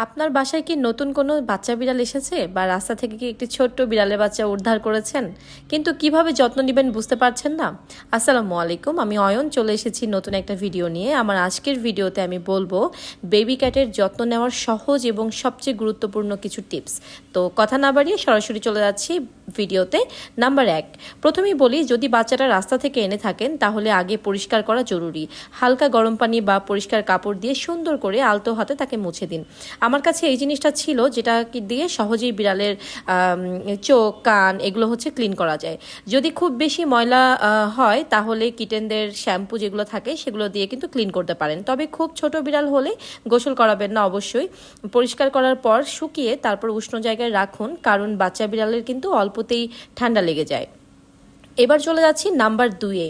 আপনার বাসায় কি নতুন কোনো বাচ্চা বিড়াল এসেছে বা রাস্তা থেকে কি একটি ছোট্ট বিড়ালের বাচ্চা উদ্ধার করেছেন, কিন্তু কিভাবে যত্ন নেবেন বুঝতে পারছেন না? আসসালামু আলাইকুম, আমি অয়ন চলে এসেছি নতুন একটা ভিডিও নিয়ে। আমার আজকের ভিডিওতে আমি বলবো বেবি ক্যাটের যত্ন নেওয়ার সহজ এবং সবচেয়ে গুরুত্বপূর্ণ কিছু টিপস। তো কথা না বাড়িয়ে সরাসরি চলে যাচ্ছি ভিডিওতে। নাম্বার 1, প্রথমেই বলি, যদি বাচ্চাটা রাস্তা থেকে এনে থাকেন তাহলে আগে পরিষ্কার করা জরুরি। হালকা গরম পানি বা পরিষ্কার কাপড় দিয়ে সুন্দর করে আলতো হাতে তাকে মুছে দিন। আমার কাছে এই জিনিসটা ছিল যেটা দিয়ে সহজেই বিড়ালের চোখ, কান এগুলো হচ্ছে ক্লিন করা যায়। যদি খুব বেশি ময়লা হয় তাহলে কিটেনদের শ্যাম্পু যেগুলো থাকে সেগুলো দিয়ে কিন্তু ক্লিন করতে পারেন। তবে খুব ছোট বিড়াল হলে গোসল করাবেন না অবশ্যই। পরিষ্কার করার পর শুকিয়ে তারপর উষ্ণ জায়গায় রাখুন, কারণ বাচ্চা বিড়ালের কিন্তু অল্পতেই ঠান্ডা লেগে যায়। এবার চলে যাচ্ছি নাম্বার 2-এ।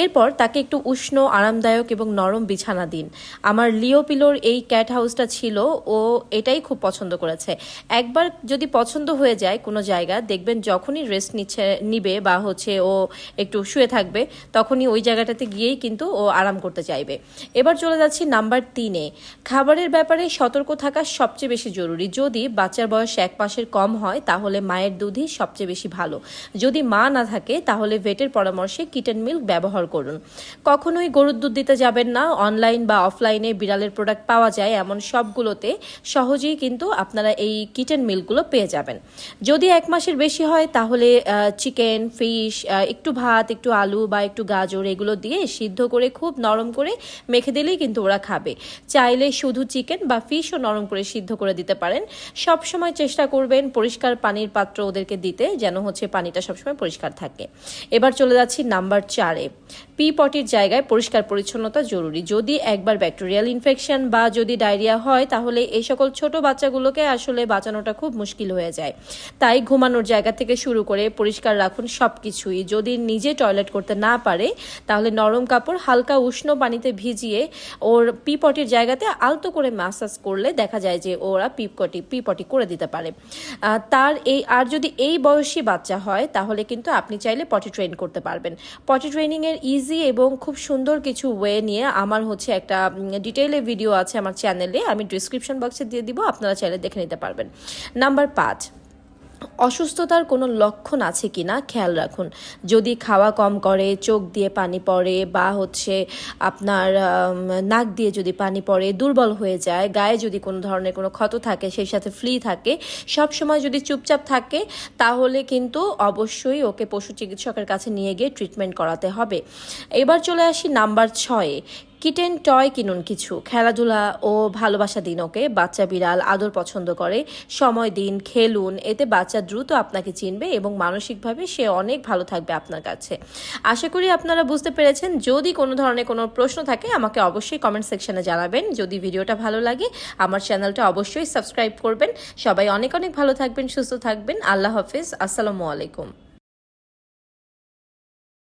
এরপর তাকে একটু উষ্ণ, আরামদায়ক এবং নরম বিছানা দিন। আমার লিও পিলোর এই ক্যাট হাউসটা ছিল, ও এটাই খুব পছন্দ করেছে। একবার যদি পছন্দ হয়ে যায় কোনো জায়গা, দেখবেন যখনই রেস্ট নিবে বা হচ্ছে ও একটু শুয়ে থাকবে, তখনই ওই জায়গাটাতে গিয়েই কিন্তু ও আরাম করতে চাইবে। এবার চলে যাচ্ছি নাম্বার 3-এ। খাবারের ব্যাপারে সতর্ক থাকা সবচেয়ে বেশি জরুরি। যদি বাচ্চার বয়স 1 মাসের কম হয় তাহলে মায়ের দুধই সবচেয়ে বেশি ভালো। যদি মা না থাকে তাহলে ভেটের পরামর্শে কিটেন মিল্ক ব্যবহার করুন। কখনোই গরুর দুধ দিতে যাবেন না। অনলাইন বা অফলাইনে বিড়ালের প্রোডাক্ট পাওয়া যায়, এমন সবগুলোতে সহজেই কিন্তু আপনারা এই কিটেন মিল্কগুলো পেয়ে যাবেন। যদি 1 মাসের বেশি হয় তাহলে চিকেন, ফিশ, একটু ভাত, একটু আলু বা একটু গাজর এগুলো দিয়ে সিদ্ধ করে খুব নরম করে মেখে দিলেই কিন্তু ওরা খাবে। চাইলে শুধু চিকেন বা ফিশও নরম করে সিদ্ধ করে দিতে পারেন। সব সময় চেষ্টা করবেন পরিষ্কার পানির পাত্র ওদেরকে দিতে, যেন হচ্ছে পানিটা সবসময় পরিষ্কার থাকে। এবার চলে যাচ্ছি নাম্বার 4-এ। পি পটির জায়গায় পরিষ্কার পরিচ্ছন্নতা জরুরি। যদি একবার ব্যাকটেরিয়াল ইনফেকশন বা যদি ডায়রিয়া হয় তাহলে এই সকল ছোট বাচ্চাগুলোকে আসলে বাঁচানোটা খুব মুশকিল হয়ে যায়। তাই ঘুমানোর জায়গা থেকে শুরু করে পরিষ্কার রাখুন সব কিছুই। যদি নিজে টয়লেট করতে না পারে তাহলে নরম কাপড় হালকা উষ্ণ পানিতে ভিজিয়ে ওর পি পটির জায়গাতে আলতো করে ম্যাসাজ করলে দেখা যায় যে ওরা পি পটি করে দিতে পারে। আর যদি এই বয়সী বাচ্চা হয় তাহলে কিন্তু আপনি চাইলে পটি ট্রেন করতে পারবেন। পটি ট্রেনিংয়ের ইজি এবং খুব সুন্দর কিছু ওয়ে নিয়ে আমার হচ্ছে একটা ডিটেইলে ভিডিও আছে আমার চ্যানেলে, আমি ডিসক্রিপশন বক্সে দিয়ে দিব, আপনারা চাইলে দেখে নিতে পারবেন। নাম্বার 5, অসুস্থতার কোনো লক্ষণ আছে কিনা খেয়াল রাখুন। যদি খাওয়া কম করে, চোখ দিয়ে পানি পড়ে বা হচ্ছে আপনার নাক দিয়ে যদি পানি পড়ে, দুর্বল হয়ে যায়, গায়ে যদি কোনো ধরনের কোনো ক্ষত থাকে, সেই সাথে ফ্লি থাকে, সব সময় যদি চুপচাপ থাকে, তাহলে কিন্তু অবশ্যই ওকে পশু চিকিৎসকের কাছে নিয়ে গিয়ে ট্রিটমেন্ট করাতে হবে। এবার চলে আসি নাম্বার 6-এ। কিটেন টয় কিনুন কিছু। খেলাধুলা ও ভালোবাসা দিন ওকে। বাচ্চা বিড়াল আদর পছন্দ করে, সময় দিন, খেলুন। এতে বাচ্চা দ্রুত আপনাকে চিনবে এবং মানসিকভাবে সে অনেক ভালো থাকবে আপনার কাছে। আশা করি আপনারা বুঝতে পেরেছেন। যদি কোনো ধরনের কোনো প্রশ্ন থাকে আমাকে অবশ্যই কমেন্ট সেকশনে জানাবেন। যদি ভিডিওটা ভালো লাগে আমার চ্যানেলটা অবশ্যই সাবস্ক্রাইব করবেন। সবাই অনেক অনেক ভালো থাকবেন, সুস্থ থাকবেন। আল্লাহ হাফিজ, আসসালামু আলাইকুম।